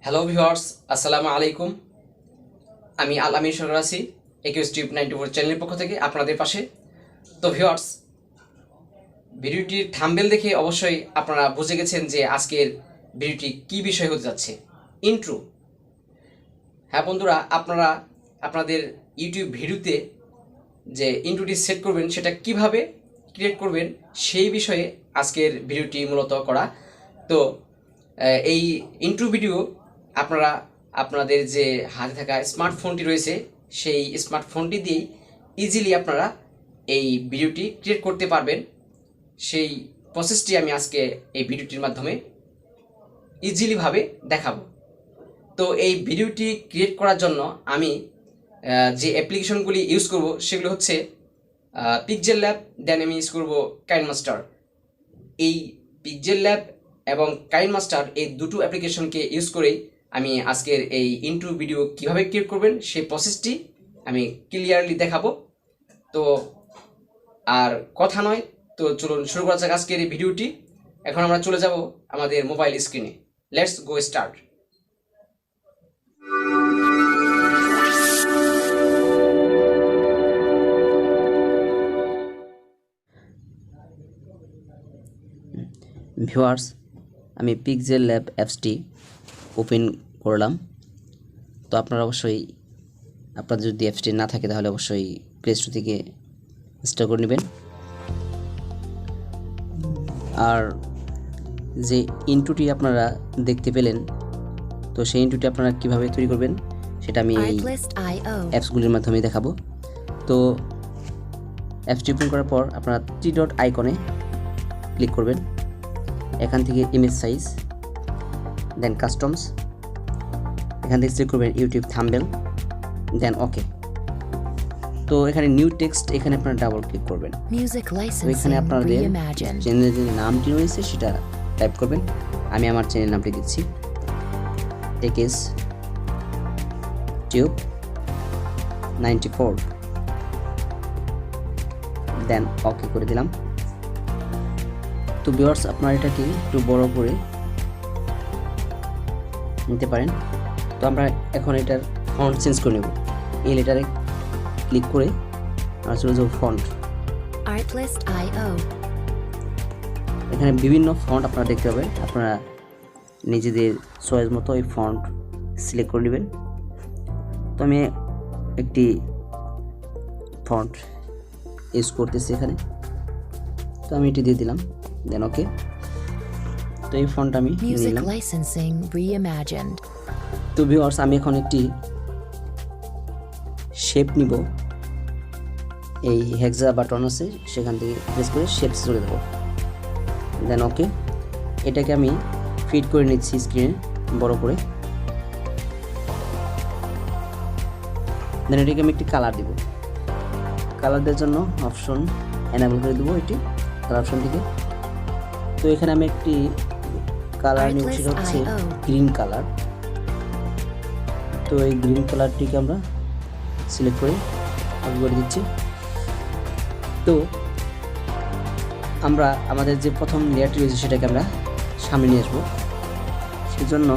Hello viewers, আসসালামু আলাইকুম। আমি আল আমির সরকার আছি টিউব 94 চ্যানেলের পক্ষ থেকে আপনাদের পাশে। তো ভিউয়ার্স, ভিডিওটির থাম্বনেল দেখে অবশ্যই আপনারা বুঝে গেছেন যে আজকের ভিডিওটি কী বিষয় হতে যাচ্ছে। ইন্ট্রো। হ্যাঁ বন্ধুরা, আপনারা আপনাদের ইউটিউব ভিডিওতে যে ইন্ট্রোটি সেট করবেন সেটা কিভাবে ক্রিয়েট করবেন সেই বিষয়ে আজকের ভিডিওটি মূলত করা। তো এই ইন্ট্রো ভিডিও আপনারা আপনাদের যে হাতে থাকা স্মার্টফোনটি রয়েছে সেই স্মার্টফোনটি দিয়েই ইজিলি আপনারা এই ভিডিওটি ক্রিয়েট করতে পারবেন। সেই প্রসেসটি আমি আজকে এই ভিডিওটির মাধ্যমে ইজিলিভাবে দেখাবো। তো এই ভিডিওটি ক্রিয়েট করার জন্য আমি যে অ্যাপ্লিকেশনগুলি ইউজ করব সেগুলো হচ্ছে পিক্সেল ল্যাব, দেন আমি ইউজ করব কাইনমাস্টার। এই পিক্সেল ল্যাব এবং কাইনমাস্টার এই দুটো অ্যাপ্লিকেশনকে ইউজ করেই আমি আজকের এই ইন্ট্রো ভিডিও কিভাবে ক্রিয়েট করবেন সেই প্রসেসটি আমি ক্লিয়ারলি দেখাবো। তো আর কথা নয়, তো চলুন শুরু করা যাক আজকের এই ভিডিওটি। এখন আমরা চলে যাব আমাদের মোবাইল স্ক্রিনে। Let's go start. ভিউয়ার্স, আমি পিক্সেল ল্যাব অ্যাপসটি ওপেন করলাম। তো আপনারা অবশ্যই আপনাদের যদি অ্যাপসটি না থাকে তাহলে অবশ্যই প্লে স্টোর থেকে ইনস্টল করে নেবেন। আর যে ইন্ট্রোটি আপনারা দেখতে পেলেন, তো সেই ইন্ট্রোটি আপনারা কীভাবে তৈরি করবেন সেটা আমি এই অ্যাপসগুলির মাধ্যমে দেখাবো। তো অ্যাপসটি ওপেন করার পর আপনারা 3 ডট আইকনে ক্লিক করবেন। এখান থেকে ইমেজ সাইজ, দেন কাস্টমস, এখান থেকে সিলেক্ট করবেন ইউটিউব থাম্বনেল, দেন ওকে। তো এখানে নিউ টেক্সট, এখানে আপনারা ডাবল ক্লিক করবেন। তো এখানে আপনাদের চ্যানেলের যে নামটি রয়েছে সেটা টাইপ করবেন। আমি আমার চ্যানেল নামটি দিচ্ছি টেকেস টিউব 94, দেন ওকে করে দিলাম। তো ভিউয়ার্স, আপনারা এটাকে একটু বড় করে নিতে পারেন। তো আমরা এখন এটার ফন্ট চেঞ্জ করে নেব। এই লেটারে ক্লিক করে আমরা চলে যাব ফন্ট। এখানে বিভিন্ন ফন্ট আপনারা দেখতে পাবেন। আপনারা নিজেদের চয়েস মতো এই ফন্ট সিলেক্ট করে নেবেন। তো আমি একটি ফন্ট ইউজ করতেছি এখানে, তো আমি এটি দিয়ে দিলাম, দেন ওকে। তো এই ফন্টটা আমি নিলাম। তো ভিউয়ার্স, আমি এখন একটি শেপ নিব। এই হেক্সা বাটন আছে, সেখান থেকে প্রেস করে শেপ চলে দেবো, দেন ওকে। এটাকে আমি ফিট করে নিচ্ছি স্ক্রিনে বড় করে। দেন এটাকে আমি একটি কালার দিব। কালার দেওয়ার জন্য অপশন এনেবল করে দেবো এটি কালার অপশন থেকে। তো এখানে আমি একটি কালার নিব, সেটা হচ্ছে গ্রিন কালার। তো এই গ্রিন কালারটিকে আমরা সিলেক্ট করে কপি করে দিচ্ছি। তো আমরা আমাদের যে প্রথম লেয়ারটি রয়েছে সেটাকে আমরা সামনে নিয়ে আসবো। সেজন্য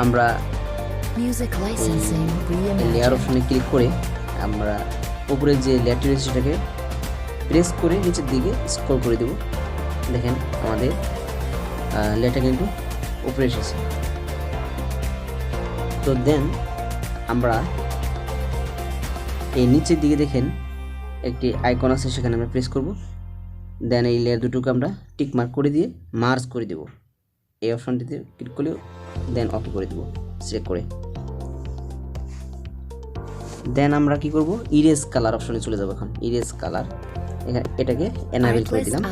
আমরা লেয়ার অপশনে ক্লিক করে আমরা উপরে যে লেয়ারটি রয়েছে সেটাকে প্রেস করে নিচের দিকে স্ক্রল করে দেব। দেখেন আমাদের লেয়ারটা কিন্তু উপরে এসেছে। তো দেন আমরা এই নিচের দিকে দেখেন একটি আইকন আছে, সেখানে আমরা প্রেস করব। দেন এই লেয়ার দুটোকে আমরা টিক মার্ক করে দিয়ে মার্জ করে দেব। এই অপশনটিতে ক্লিক করলে দেন ওকে করে দেব সিলেক্ট করে। দেন আমরা কি করব, ইরেজ কালার অপশনে চলে যাব। এখন ইরেজ কালার, এখানে এটাকে এনাবেল করে দিলাম,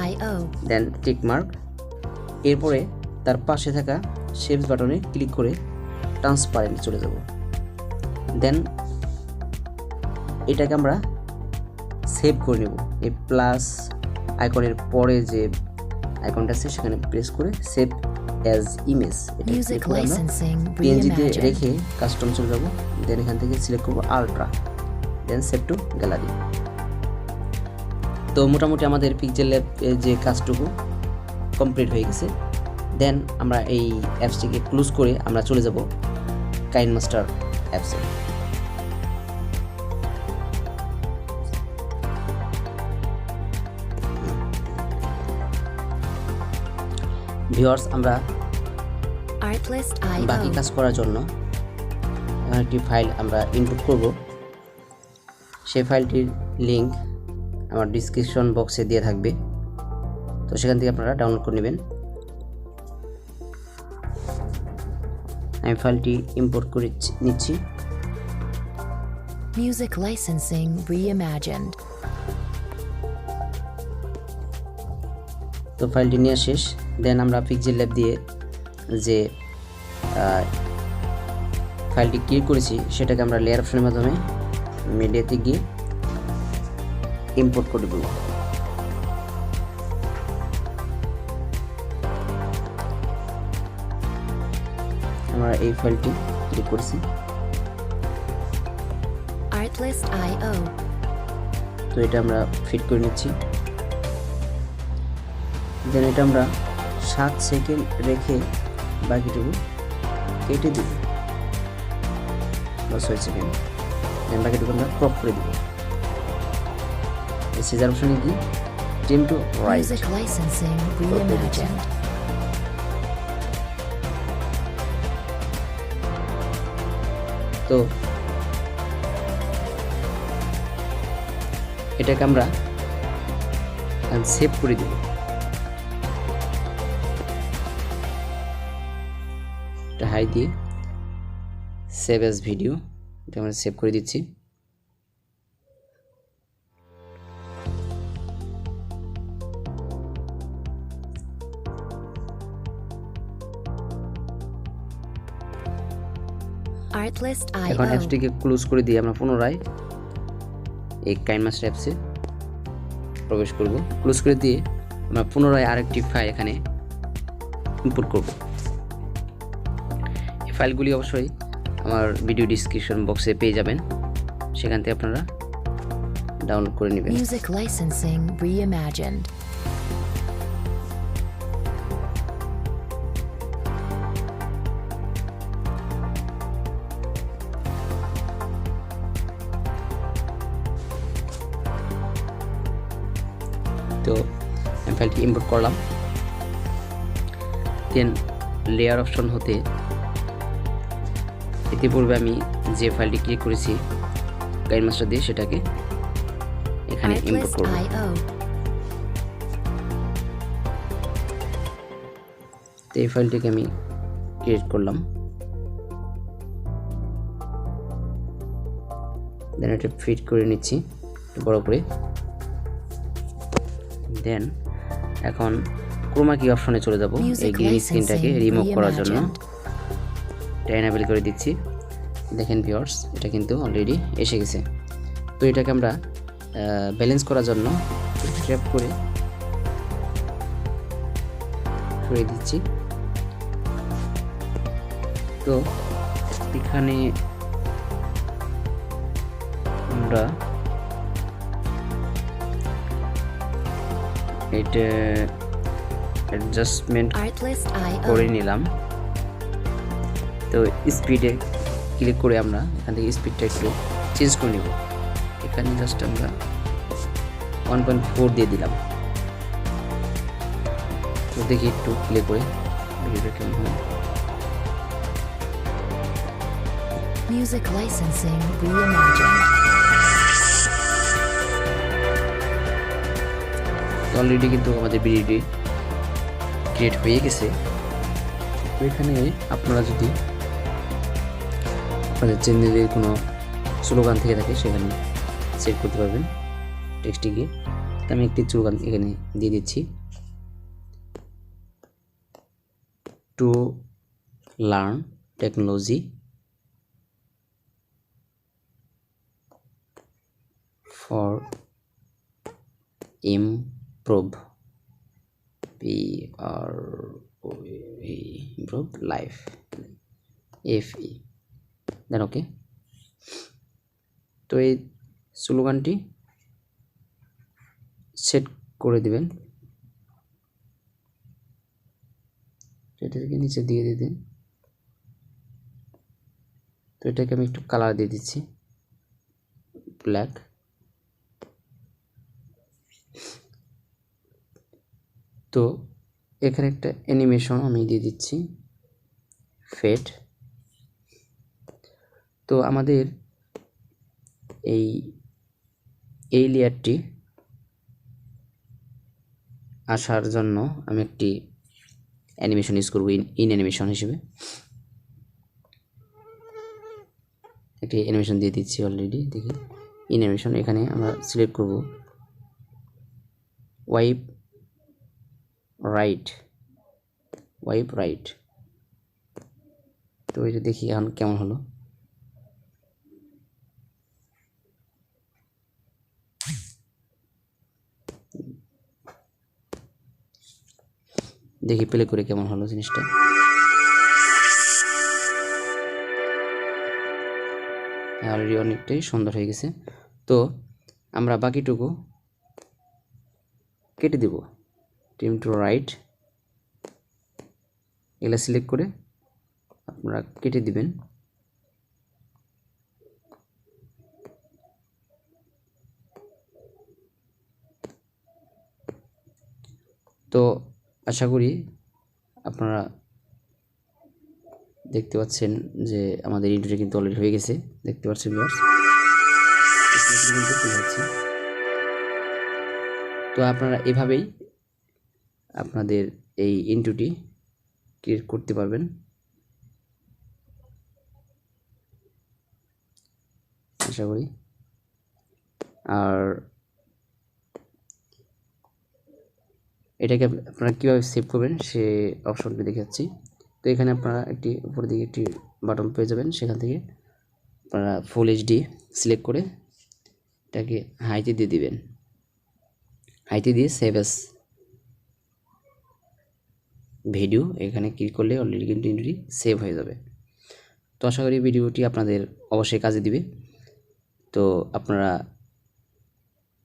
দেন টিক মার্ক। এরপরে তার পাশে থাকা শেপস বাটনে ক্লিক করে ট্রান্সপারেন্ট চলে যাব। দেন এটাকে আমরা সেভ করে নেব। এই প্লাস আইকনের পরে যে আইকনটা আছে সেখানে প্রেস করে সেভ অ্যাজ ইমেজ পিএনজিতে রেখে কাস্টম চলে যাব। দেন এখান থেকে সিলেক্ট করব ultra, then save to gallery. তো মোটামুটি আমাদের পিক্সেল ল্যাব যে কাজটুকু কমপ্লিট হয়ে গেছে। দেন আমরা এই অ্যাপসটিকে ক্লোজ করে আমরা চলে যাব কাইনমাস্টার অ্যাপসে। ভিউয়ার্স, আমরা বাকি কাজ করার জন্য একটি ফাইল আমরা ইনপুট করব। সেই ফাইলটির লিংক আমার ডিসক্রিপশন বক্সে দিয়ে থাকবে, তো সেখান থেকে আপনারা ডাউনলোড করে নেবেন। আমি ফাইলটি ইম্পোর্ট করে নিচ্ছি। Music licensing reimagined. তো ফাইলটি নিয়ে শেষ। দেন আমরা পিক্সেল দিয়ে যে ফাইলটি ক্রিয়েট করেছি সেটাকে আমরা লেয়ার অপশনের মাধ্যমে মিডিয়াতে গিয়ে ইম্পোর্ট করে দেব। আমরা এই ফাইলটি ক্লিক করেছি। Artlist.io. তো এটা আমরা ফিট করে নিচ্ছি। দেন এটা আমরা 7 সেকেন্ড রেখে বাকিটুকু কেটে দিব, 6 সেকেন্ড। দেন বাকিটুকু আমরা ক্রপ করে দিব। এই সিজার অপশনে গিয়ে trim to right. Music licensing reimagined. তো এটাকে আমরা সেভ করে দিব। এটা হাই দিয়ে সেভ অ্যাজ ভিডিও, এটা আমরা সেভ করে দিচ্ছি। এখন Artlist.io. অ্যাপসটিকে ক্লোজ করে দিয়ে আমরা পুনরায় এই কাইনমাস্টার অ্যাপসে প্রবেশ করব। ক্লোজ করে দিয়ে আমরা পুনরায় আরেকটি ফাইল এখানে ইম্পোর্ট করব। এই ফাইলগুলি অবশ্যই আমার ভিডিও ডিসক্রিপশন বক্সে পেয়ে যাবেন, সেখান থেকে আপনারা ডাউনলোড করে নেবেন। Music licensing reimagined. তো আমি ফাইলটি ইম্পোর্ট করলাম। দেন লেয়ার অপশন হতে ইতিপূর্বে আমি যে ফাইলটি ক্রিয়েট করেছি কাইনমাস্টার দিয়ে সেটাকে এখানে ইম্পোর্ট করব। Artlist.io. তো এই ফাইলটিকে আমি ক্রিয়েট করলাম। দেন এটা ফিট করে নিচ্ছি একটু বড় করে। দেন এখন ক্রোমা কি অপশনে চলে যাব। এই গ্রিন স্ক্রিনটাকে রিমুভ করার জন্য এটা এনেবল করে দিচ্ছি। দেখেন ভিউয়ার্স, এটা কিন্তু অলরেডি এসে গেছে। তো এটাকে আমরা ব্যালেন্স করার জন্য ট্র্যাপ করে সরিয়ে দিচ্ছি। তো এখানে আমরা এটা অ্যাডজাস্টমেন্ট Artlist.io. করে নিলাম। তো স্পিডে ক্লিক করে আমরা এখান থেকে স্পিডটা একটু চেঞ্জ করে নিব। এখানে জাস্ট আমরা 1.4 দিয়ে দিলাম। তো দেখি একটু প্লে করে ভিডিওটা কেমন হয়। Music licensing reimagined. অলরেডি কিন্তু আমাদের ভিডিওটি ক্রিয়েট হয়ে গেছে। তো এখানে আপনারা যদি আপনাদের চ্যানেলের কোনো স্লোগান থেকে থাকে সেখানে সেট করতে পারবেন টেক্সটে গিয়ে। তো আমি একটি স্লোগান এখানে দিয়ে দিচ্ছি, to learn technology for improve improve life FE দেন ওকে। তো এই স্লোগানটি সেট করে দিবেন। এটাকে নিচে দিয়ে দিন। তো এটাকে আমি একটু কালার দিয়ে দিচ্ছি, ব্ল্যাক। তো এখানে একটা অ্যানিমেশন আমি দিয়ে দিচ্ছি, ফেড। তো আমাদের এই লেয়ারটি আসার জন্য আমি একটি অ্যানিমেশন ইউজ করব, ইন অ্যানিমেশন হিসেবে একটি অ্যানিমেশন দিয়ে দিচ্ছি অলরেডি। দেখি ইন অ্যানিমেশন, এখানে আমরা সিলেক্ট করব ওয়াইপ রাইট। তো এটা দেখি এখন কেমন হলো। দেখি প্লে করে কেমন হলো জিনিসটা। অলরেডি অনেকটাই সুন্দর হয়ে গেছে। তো আমরা বাকিটুকু কেটে দেব, ট্রিম টু রাইট, এগুলা সিলেক্ট করে আপনারা কেটে দিবেন। তো আশা করি আপনারা দেখতে পাচ্ছেন যে আমাদের ইন্ট্রোটা কিন্তু অলরেডি হয়ে গেছে, দেখতে পাচ্ছেন ভিউয়ার্স। তো আপনারা এভাবেই আপনাদের এই ইন্ট্রোটি ক্রিয়েট করতে পারবেন, আশা করি। আর এটাকে আপনারা কীভাবে সেভ করবেন সে অপশনটি দেখাচ্ছি। তো এখানে আপনারা একটি উপর দিকে একটি বাটন পেয়ে যাবেন, সেখান থেকে আপনারা ফুল এইচডি সিলেক্ট করে এটাকে হাইতে দিয়ে দিবেন। হাইতে দিয়ে সেভ অ্যাজ ভিডিও এখানে ক্লিক করলে অলরেডি কিন্তু ভিডিওটি সেভ হয়ে যাবে। তো আশা করি ভিডিওটি আপনাদের অবশ্যই কাজে দিবে। তো আপনারা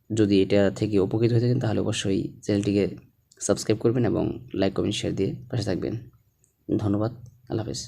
যদি এটা থেকে উপকৃত হয়ে থাকেন তাহলে অবশ্যই চ্যানেলটিকে সাবস্ক্রাইব করবেন এবং লাইক কমেন্ট শেয়ার দিয়ে পাশে থাকবেন। ধন্যবাদ, আল্লাহ হাফেজ।